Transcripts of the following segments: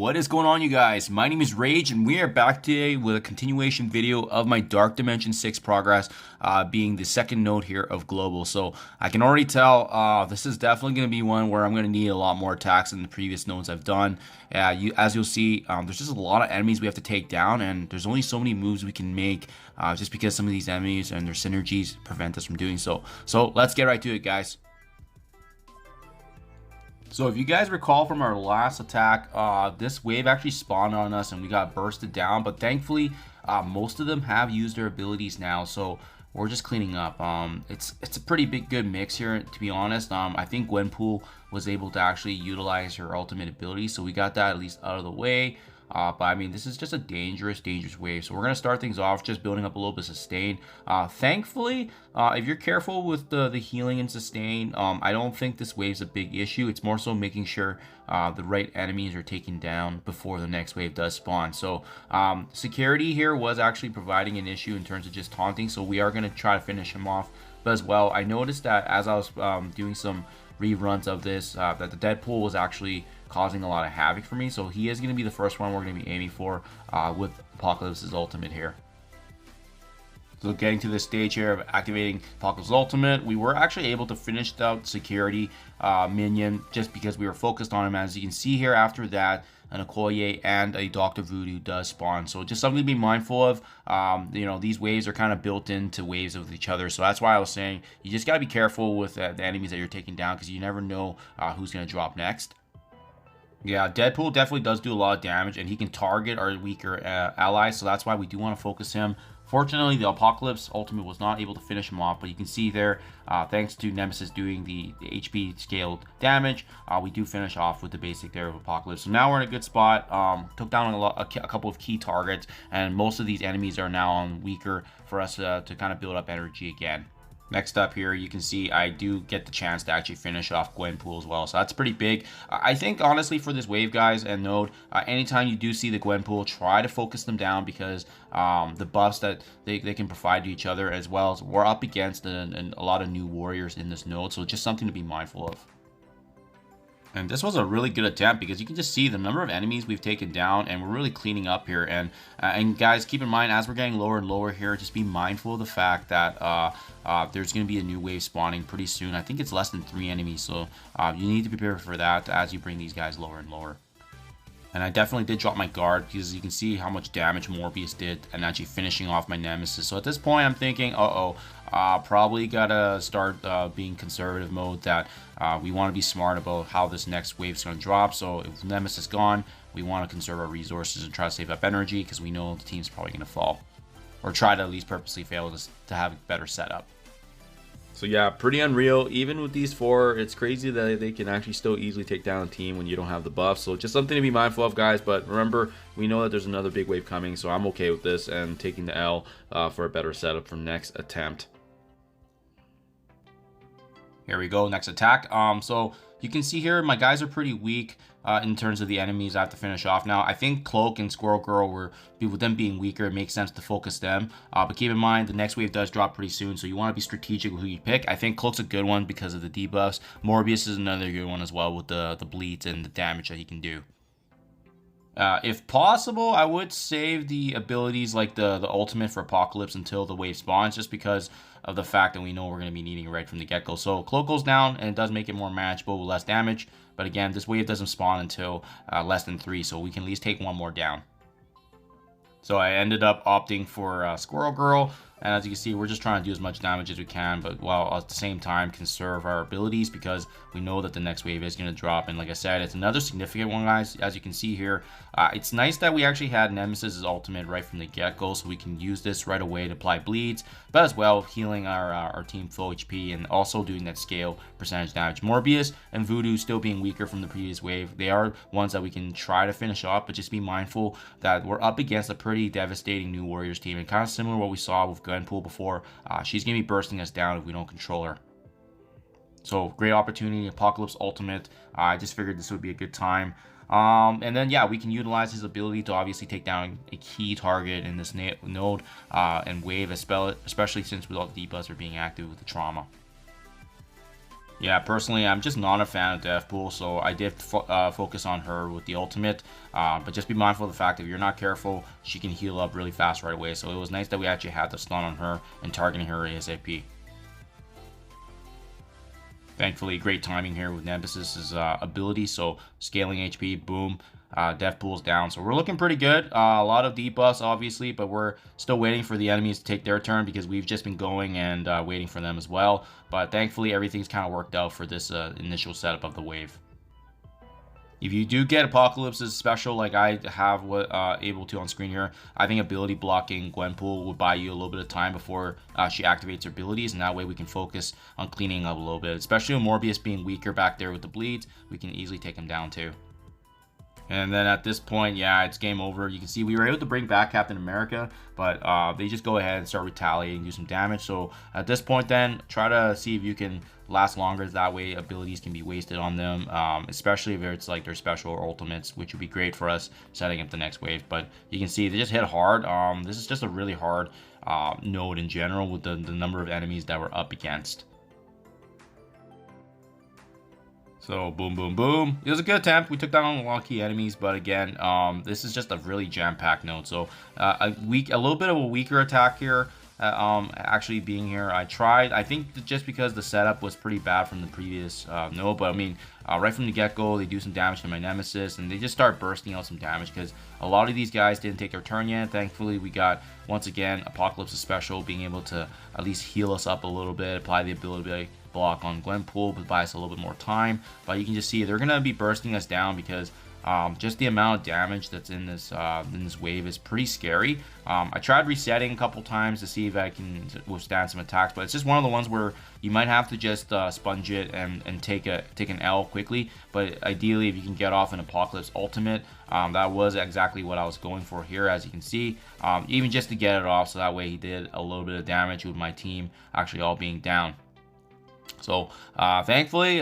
What is going on, you guys? My name is Rayge, and we are back today with a continuation video of my Dark Dimension 6 progress, being the second node here of Global. So I can already tell this is definitely going to be one where I'm going to need a lot more attacks than the previous nodes I've done. As you'll see, there's just a lot of enemies we have to take down, and there's only so many moves we can make just because some of these enemies and their synergies prevent us from doing so. So let's get right to it, guys. So if you guys recall from our last attack, this wave actually spawned on us and we got bursted down, but thankfully most of them have used their abilities now, so we're just cleaning up. It's a pretty good mix here, to be honest. I think Gwenpool was able to actually utilize her ultimate ability, so we got that at least out of the way. But I mean, this is just a dangerous wave. So we're going to start things off just building up a little bit of sustain. Thankfully, if you're careful with the healing and sustain, I don't think this wave's a big issue. It's more so making sure the right enemies are taken down before the next wave does spawn. So security here was actually providing an issue in terms of just taunting. So we are going to try to finish him off. But as well, I noticed that as I was doing some reruns of this, that the Deadpool was actually causing a lot of havoc for me, so he is going to be the first one we're going to be aiming for with Apocalypse's ultimate here. So getting to this stage here of activating Apocalypse's ultimate, we were actually able to finish out security minion just because we were focused on him. As you can see here, after that, an Okoye and a Dr. Voodoo does spawn. So just something to be mindful of. You know, these waves are kind of built into waves of each other. So that's why I was saying you just got to be careful with the enemies that you're taking down, because you never know who's going to drop next. Yeah, Deadpool definitely does do a lot of damage, and he can target our weaker allies, so that's why we do want to focus him. Fortunately, the Apocalypse ultimate was not able to finish him off, but you can see there, thanks to Nemesis doing the HP scaled damage, we do finish off with the basic there of Apocalypse. So now we're in a good spot. Took down a couple of key targets, and most of these enemies are now on weaker for us to kind of build up energy again. Next up here, you can see I do get the chance to actually finish off Gwenpool as well. So that's pretty big. I think, honestly, for this wave, guys, and node, anytime you do see the Gwenpool, try to focus them down, because the buffs that they can provide to each other, as well as we're up against a lot of new warriors in this node. So just something to be mindful of. And this was a really good attempt, because you can just see the number of enemies we've taken down, and we're really cleaning up here. And guys, keep in mind, as we're getting lower and lower here, just be mindful of the fact that there's going to be a new wave spawning pretty soon. I think it's less than 3 enemies, so you need to prepare for that as you bring these guys lower and lower. And I definitely did drop my guard, because you can see how much damage Morbius did and actually finishing off my Nemesis. So at this point, I'm thinking, probably gotta start being conservative mode, that we want to be smart about how this next wave is going to drop. So if Nemesis is gone, we want to conserve our resources and try to save up energy, because we know the team's probably going to fall. Or try to at least purposely fail to have a better setup. So yeah, pretty unreal. Even with these 4, it's crazy that they can actually still easily take down a team when you don't have the buff. So just something to be mindful of, guys. But remember, we know that there's another big wave coming, so I'm okay with this and taking the L for a better setup for next attempt. Here we go, next attack. So you can see here, my guys are pretty weak in terms of the enemies I have to finish off. Now, I think Cloak and Squirrel Girl, with them being weaker, it makes sense to focus them. But keep in mind, the next wave does drop pretty soon, so you want to be strategic with who you pick. I think Cloak's a good one because of the debuffs. Morbius is another good one as well, with the bleeds and the damage that he can do. If possible, I would save the abilities like the ultimate for Apocalypse until the wave spawns, just because of the fact that we know we're going to be needing it right from the get-go. So Cloak goes down, and it does make it more manageable with less damage. But again, this wave doesn't spawn until less than 3, so we can at least take 1 more down. So I ended up opting for Squirrel Girl, and as you can see, we're just trying to do as much damage as we can, but while at the same time conserve our abilities, because we know that the next wave is going to drop. And like I said, it's another significant one, guys. As you can see here, it's nice that we actually had Nemesis's ultimate right from the get-go, so we can use this right away to apply bleeds, but as well healing our team full HP and also doing that scale percentage damage. Morbius and Voodoo still being weaker from the previous wave, they are ones that we can try to finish off, but just be mindful that we're up against a pretty devastating new Warriors team, and kind of similar to what we saw with Gwenpool before. She's going to be bursting us down if we don't control her. So great opportunity, Apocalypse ultimate. I just figured this would be a good time. And then yeah, we can utilize his ability to obviously take down a key target in this node and wave, especially since with all the debuffs are being active with the trauma. Yeah, personally, I'm just not a fan of Deathpool, so I did focus on her with the ultimate. But just be mindful of the fact that if you're not careful, she can heal up really fast right away. So it was nice that we actually had the stun on her and targeting her ASAP. Thankfully, great timing here with Nemesis's ability. So scaling HP, boom. Death pool's down, so we're looking pretty good. A lot of debuffs obviously, but we're still waiting for the enemies to take their turn because we've just been going and waiting for them as well. But thankfully everything's kind of worked out for this initial setup of the wave. If you do get Apocalypse's special like I have able to on screen here, I think ability blocking Gwenpool would buy you a little bit of time before she activates her abilities, and that way we can focus on cleaning up a little bit. Especially with Morbius being weaker back there with the bleeds, we can easily take him down too. And then at this point, yeah, it's game over. You can see we were able to bring back Captain America, but they just go ahead and start retaliating, do some damage. So at this point then, try to see if you can last longer. That way abilities can be wasted on them, especially if it's like their special or ultimates, which would be great for us setting up the next wave. But you can see they just hit hard. This is just a really hard node in general with the number of enemies that we're up against. So boom, boom, boom. It was a good attempt. We took down a lot of key enemies, but again, this is just a really jam-packed node. So a little bit of a weaker attack here. Actually being here, I tried. I think just because the setup was pretty bad from the previous node, but I mean, right from the get-go, they do some damage to my Nemesis, and they just start bursting out some damage because a lot of these guys didn't take their turn yet. Thankfully, we got once again Apocalypse's special being able to at least heal us up a little bit, apply the ability block on Gwenpool, but buy us a little bit more time. But you can just see they're gonna be bursting us down because just the amount of damage that's in this wave is pretty scary. I tried resetting a couple times to see if I can withstand some attacks, but it's just one of the ones where you might have to just sponge it and take an L quickly. But ideally, if you can get off an Apocalypse ultimate, that was exactly what I was going for here, as you can see. Even just to get it off, so that way he did a little bit of damage with my team actually all being down. So thankfully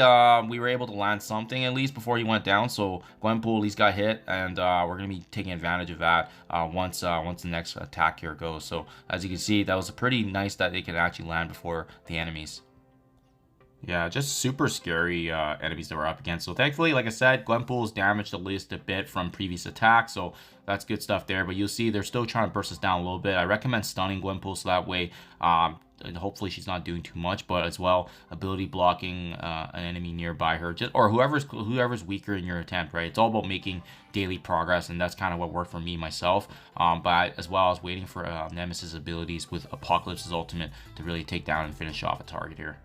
we were able to land something at least before he went down. So Gwenpool at least got hit, and we're gonna be taking advantage of that once the next attack here goes. So as you can see, that was pretty nice that they could actually land before the enemies. Yeah, just super scary enemies that we're up against. So thankfully, like I said, Gwenpool's damaged at least a bit from previous attacks, so that's good stuff there. But you'll see they're still trying to burst us down a little bit. I recommend stunning Gwenpool so that way and hopefully she's not doing too much, but as well ability blocking an enemy nearby her, or whoever's weaker in your attempt, right? It's all about making daily progress, and that's kind of what worked for me myself. But as well as waiting for Nemesis abilities with Apocalypse's ultimate to really take down and finish off a target here.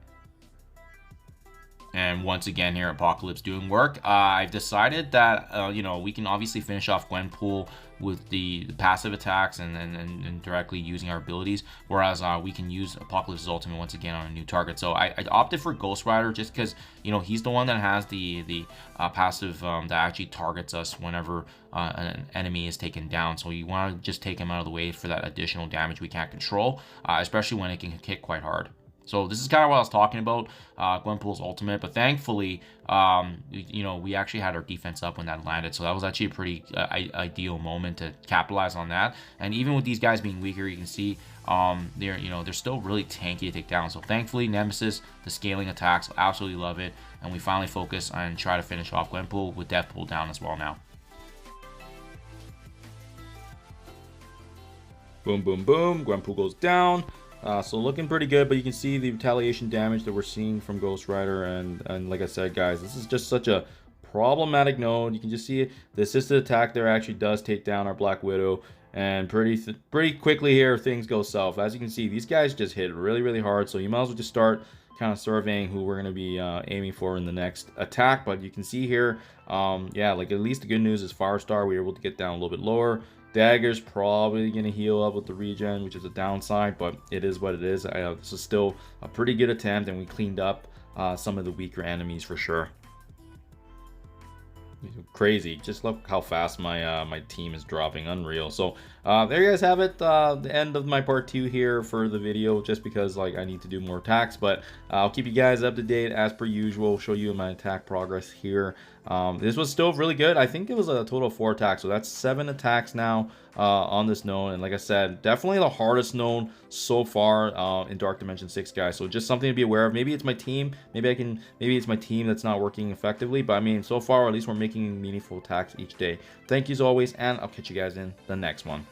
And once again here, Apocalypse doing work. I've decided that, you know, we can obviously finish off Gwenpool with the passive attacks and directly using our abilities, whereas we can use Apocalypse's ultimate once again on a new target. So I opted for Ghost Rider just because, you know, he's the one that has the passive that actually targets us whenever an enemy is taken down. So you want to just take him out of the way for that additional damage we can't control, especially when it can hit quite hard. So this is kind of what I was talking about, Gwenpool's ultimate. But thankfully, you know, we actually had our defense up when that landed. So that was actually a pretty ideal moment to capitalize on that. And even with these guys being weaker, you can see they're still really tanky to take down. So thankfully, Nemesis, the scaling attacks, absolutely love it. And we finally focus and try to finish off Gwenpool with Deathpool down as well now. Boom, boom, boom. Gwenpool goes down. So looking pretty good, but you can see the retaliation damage that we're seeing from Ghost Rider, and like I said, guys, this is just such a problematic node. You can just see the assisted attack there actually does take down our Black Widow, and pretty quickly here things go south. As you can see, these guys just hit really hard, so you might as well just start kind of surveying who we're going to be aiming for in the next attack. But you can see here, yeah, like at least the good news is Firestar, we were able to get down a little bit lower. Dagger's probably going to heal up with the regen, which is a downside, but it is what it is. This is still a pretty good attempt, and we cleaned up some of the weaker enemies for sure. Crazy. Just look how fast my my team is dropping. Unreal. So There you guys have it. The end of my part 2 here for the video, just because like I need to do more attacks, but I'll keep you guys up to date as per usual. Show you my attack progress here. This was still really good. I think it was a total of 4 attacks, so that's 7 attacks now on this node. And like I said, definitely the hardest node so far in Dark Dimension 6, guys. So just something to be aware of. Maybe it's my team. Maybe it's my team that's not working effectively. But I mean, so far at least we're making meaningful attacks each day. Thank you as always, and I'll catch you guys in the next one.